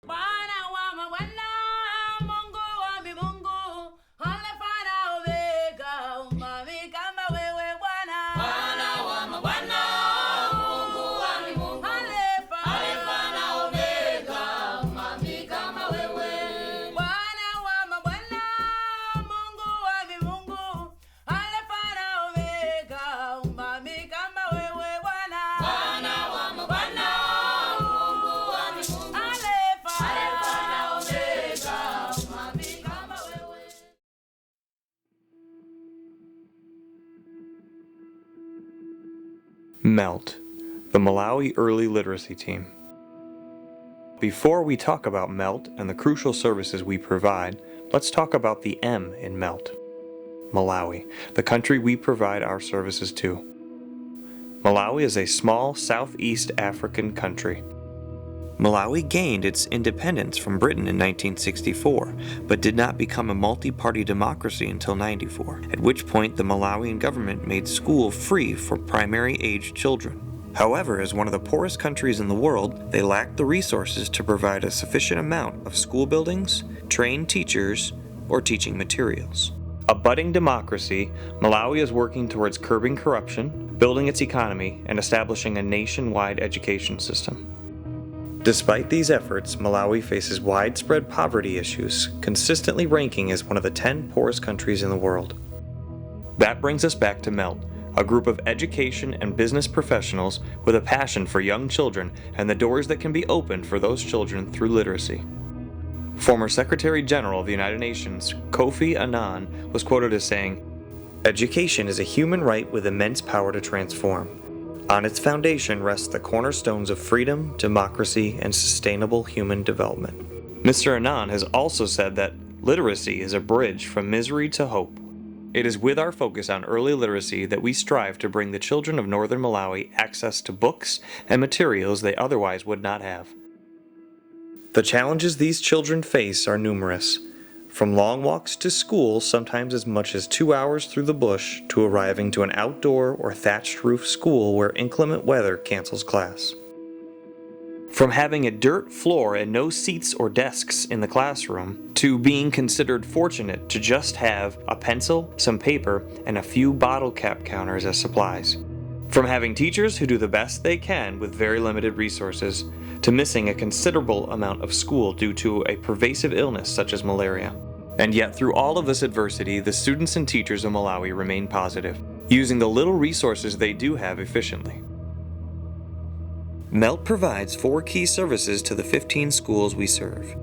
Bwana wa mabwana, Mungu wa miungu, Alfa na Omega, umami kama wewe Bwana. Bwana wa mabwana, Mungu wa miungu, Alfa na Omega, umami kama wewe. Bwana wa mabwana, Mungu wa miungu, Alfa na Omega, umami kama wewe Bwana. Bwana wa mabwana, MELT, the Malawi Early Literacy Team. Before we talk about MELT and the crucial services we provide, let's talk about the M in MELT. Malawi, the country we provide our services to. Malawi is a small Southeast African country. Malawi gained its independence from Britain in 1964, but did not become a multi-party democracy until 94, at which point the Malawian government made school free for primary-age children. However, as one of the poorest countries in the world, they lacked the resources to provide a sufficient amount of school buildings, trained teachers, or teaching materials. A budding democracy, Malawi is working towards curbing corruption, building its economy, and establishing a nationwide education system. Despite these efforts, Malawi faces widespread poverty issues, consistently ranking as one of the 10 poorest countries in the world. That brings us back to MELT, a group of education and business professionals with a passion for young children and the doors that can be opened for those children through literacy. Former Secretary General of the United Nations, Kofi Annan, was quoted as saying, "Education is a human right with immense power to transform. On its foundation rests the cornerstones of freedom, democracy, and sustainable human development." Mr. Annan has also said that literacy is a bridge from misery to hope. It is with our focus on early literacy that we strive to bring the children of Northern Malawi access to books and materials they otherwise would not have. The challenges these children face are numerous. From long walks to school, sometimes as much as 2 hours through the bush, to arriving to an outdoor or thatched roof school where inclement weather cancels class. From having a dirt floor and no seats or desks in the classroom, to being considered fortunate to just have a pencil, some paper, and a few bottle cap counters as supplies. From having teachers who do the best they can with very limited resources, to missing a considerable amount of school due to a pervasive illness such as malaria. And yet, through all of this adversity, the students and teachers of Malawi remain positive, using the little resources they do have efficiently. MELT provides 4 key services to the 15 schools we serve.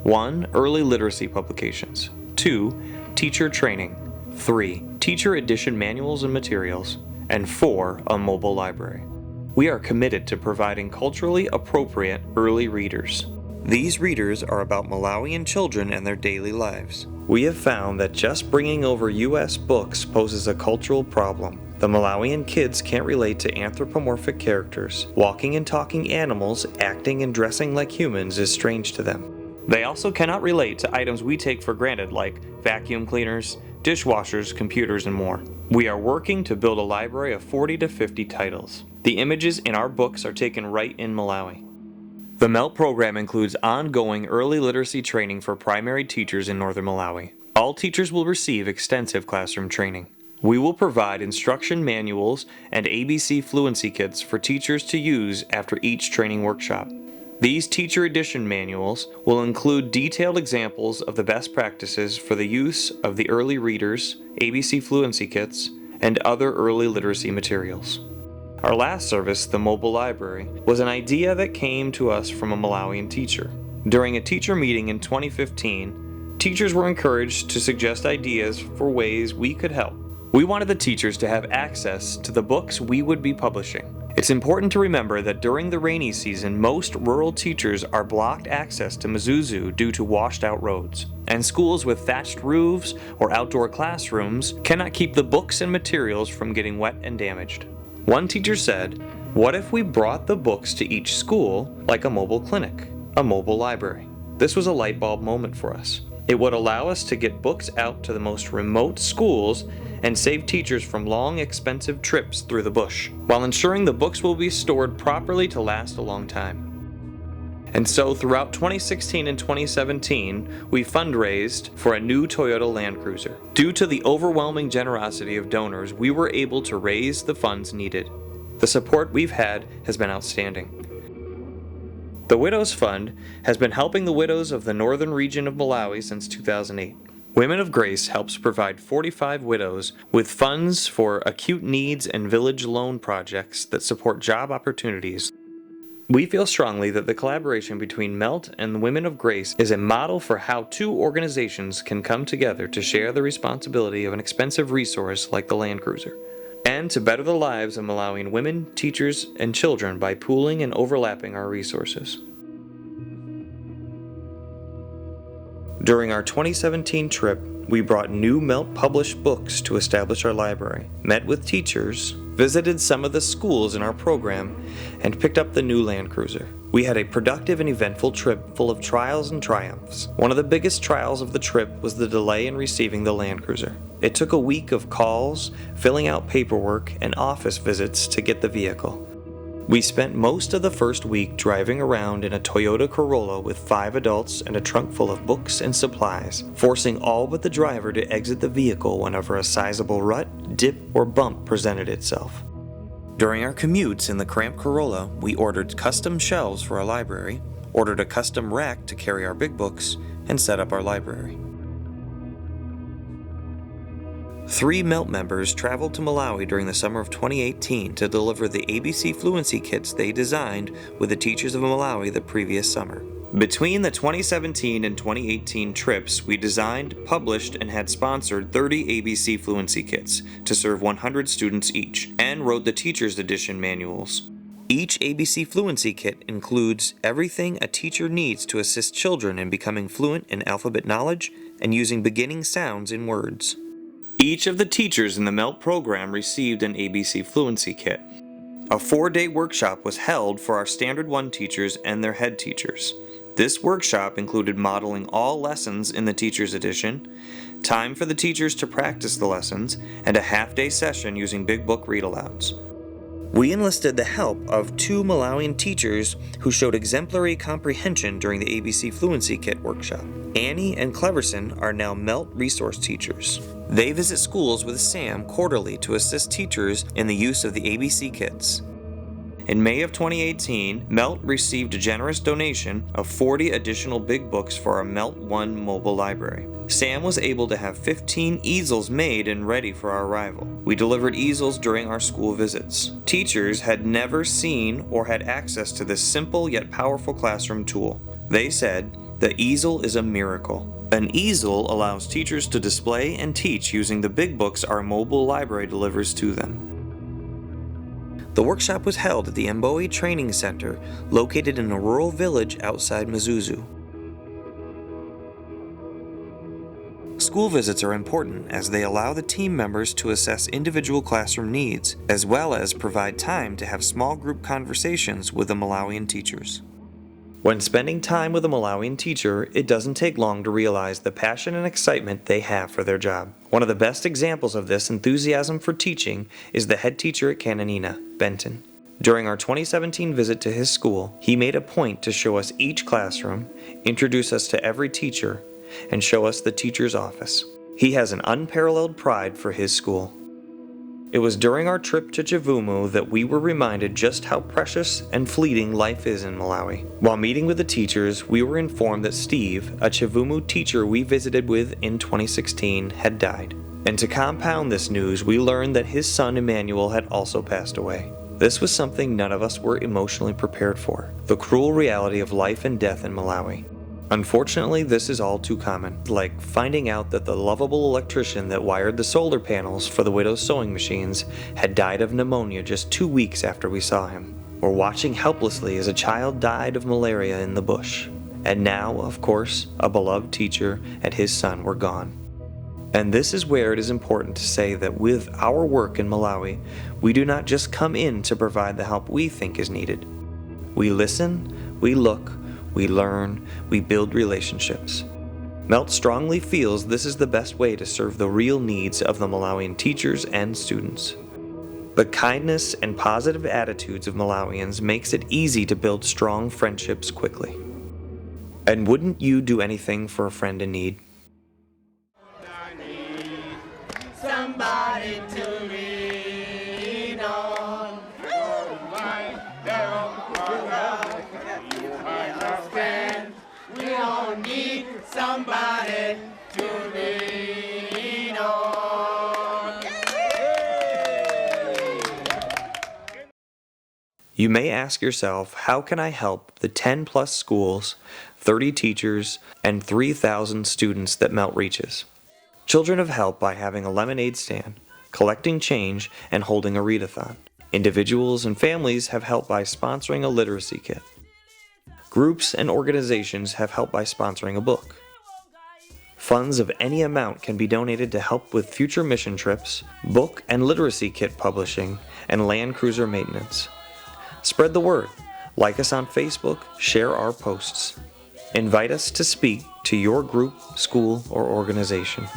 1. Early literacy publications. 2. Teacher training. 3. Teacher edition manuals and materials. And 4. A mobile library. We are committed to providing culturally appropriate early readers. These readers are about Malawian children and their daily lives. We have found that just bringing over U.S. books poses a cultural problem. The Malawian kids can't relate to anthropomorphic characters. Walking and talking animals, acting and dressing like humans is strange to them. They also cannot relate to items we take for granted like vacuum cleaners, dishwashers, computers, and more. We are working to build a library of 40 to 50 titles. The images in our books are taken right in Malawi. The MELT program includes ongoing early literacy training for primary teachers in Northern Malawi. All teachers will receive extensive classroom training. We will provide instruction manuals and ABC fluency kits for teachers to use after each training workshop. These teacher edition manuals will include detailed examples of the best practices for the use of the early readers, ABC fluency kits, and other early literacy materials. Our last service, the mobile library, was an idea that came to us from a Malawian teacher. During a teacher meeting in 2015, teachers were encouraged to suggest ideas for ways we could help. We wanted the teachers to have access to the books we would be publishing. It's important to remember that during the rainy season, most rural teachers are blocked access to Mzuzu due to washed out roads. And schools with thatched roofs or outdoor classrooms cannot keep the books and materials from getting wet and damaged. One teacher said, "What if we brought the books to each school like a mobile clinic, a mobile library?" This was a light bulb moment for us. It would allow us to get books out to the most remote schools and save teachers from long, expensive trips through the bush, while ensuring the books will be stored properly to last a long time. And so throughout 2016 and 2017, we fundraised for a new Toyota Land Cruiser. Due to the overwhelming generosity of donors, we were able to raise the funds needed. The support we've had has been outstanding. The Widows Fund has been helping the widows of the Northern Region of Malawi since 2008. Women of Grace helps provide 45 widows with funds for acute needs and village loan projects that support job opportunities. We feel strongly that the collaboration between MELT and the Women of Grace is a model for how two organizations can come together to share the responsibility of an expensive resource like the Land Cruiser, and to better the lives of Malawian women, teachers, and children by pooling and overlapping our resources. During our 2017 trip, we brought new MELT published books to establish our library, met with teachers, visited some of the schools in our program, and picked up the new Land Cruiser. We had a productive and eventful trip full of trials and triumphs. One of the biggest trials of the trip was the delay in receiving the Land Cruiser. It took a week of calls, filling out paperwork, and office visits to get the vehicle. We spent most of the first week driving around in a Toyota Corolla with 5 adults and a trunk full of books and supplies, forcing all but the driver to exit the vehicle whenever a sizable rut, dip, or bump presented itself. During our commutes in the cramped Corolla, we ordered custom shelves for our library, ordered a custom rack to carry our big books, and set up our library. 3 MELT members traveled to Malawi during the summer of 2018 to deliver the ABC Fluency kits they designed with the teachers of Malawi the previous summer. Between the 2017 and 2018 trips, we designed, published, and had sponsored 30 ABC Fluency kits to serve 100 students each, and wrote the Teacher's Edition manuals. Each ABC Fluency kit includes everything a teacher needs to assist children in becoming fluent in alphabet knowledge and using beginning sounds in words. Each of the teachers in the MELT program received an ABC Fluency kit. A 4-day workshop was held for our Standard 1 teachers and their head teachers. This workshop included modeling all lessons in the Teacher's Edition, time for the teachers to practice the lessons, and a half-day session using big book read-alouds. We enlisted the help of 2 Malawian teachers who showed exemplary comprehension during the ABC Fluency Kit workshop. Annie and Cleverson are now MELT resource teachers. They visit schools with Sam quarterly to assist teachers in the use of the ABC kits. In May of 2018, MELT received a generous donation of 40 additional big books for our MELT 1 mobile library. Sam was able to have 15 easels made and ready for our arrival. We delivered easels during our school visits. Teachers had never seen or had access to this simple yet powerful classroom tool. They said, "The easel is a miracle." An easel allows teachers to display and teach using the big books our mobile library delivers to them. The workshop was held at the Mbowe Training Center, located in a rural village outside Mzuzu. School visits are important as they allow the team members to assess individual classroom needs, as well as provide time to have small group conversations with the Malawian teachers. When spending time with a Malawian teacher, it doesn't take long to realize the passion and excitement they have for their job. One of the best examples of this enthusiasm for teaching is the head teacher at Kananina, Benton. During our 2017 visit to his school, he made a point to show us each classroom, introduce us to every teacher, and show us the teacher's office. He has an unparalleled pride for his school. It was during our trip to Chivumu that we were reminded just how precious and fleeting life is in Malawi. While meeting with the teachers, we were informed that Steve, a Chivumu teacher we visited with in 2016, had died. And to compound this news, we learned that his son Emmanuel had also passed away. This was something none of us were emotionally prepared for, the cruel reality of life and death in Malawi. Unfortunately, this is all too common, like finding out that the lovable electrician that wired the solar panels for the widow's sewing machines had died of pneumonia just 2 weeks after we saw him, or watching helplessly as a child died of malaria in the bush. And now, of course, a beloved teacher and his son were gone. And this is where it is important to say that with our work in Malawi, we do not just come in to provide the help we think is needed. We listen, we look, we learn, we build relationships. MELT strongly feels this is the best way to serve the real needs of the Malawian teachers and students. The kindness and positive attitudes of Malawians makes it easy to build strong friendships quickly. And wouldn't you do anything for a friend in need? Somebody to lean on. You understand? We all need somebody to lean on. You may ask yourself, how can I help the 10 plus schools, 30 teachers, and 3,000 students that MELT reaches? Children have helped by having a lemonade stand, collecting change, and holding a readathon. Individuals and families have helped by sponsoring a literacy kit. Groups and organizations have helped by sponsoring a book. Funds of any amount can be donated to help with future mission trips, book and literacy kit publishing, and Land Cruiser maintenance. Spread the word. Like us on Facebook, share our posts. Invite us to speak to your group, school, or organization.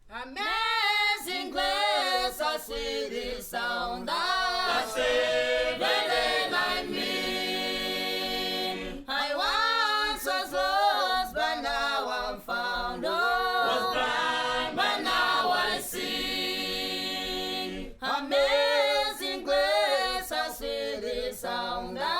Amazing grace, I see the sound that saved like me. I once was lost, but now I'm found. Was blind, but now I see. Amazing grace, I see the sound that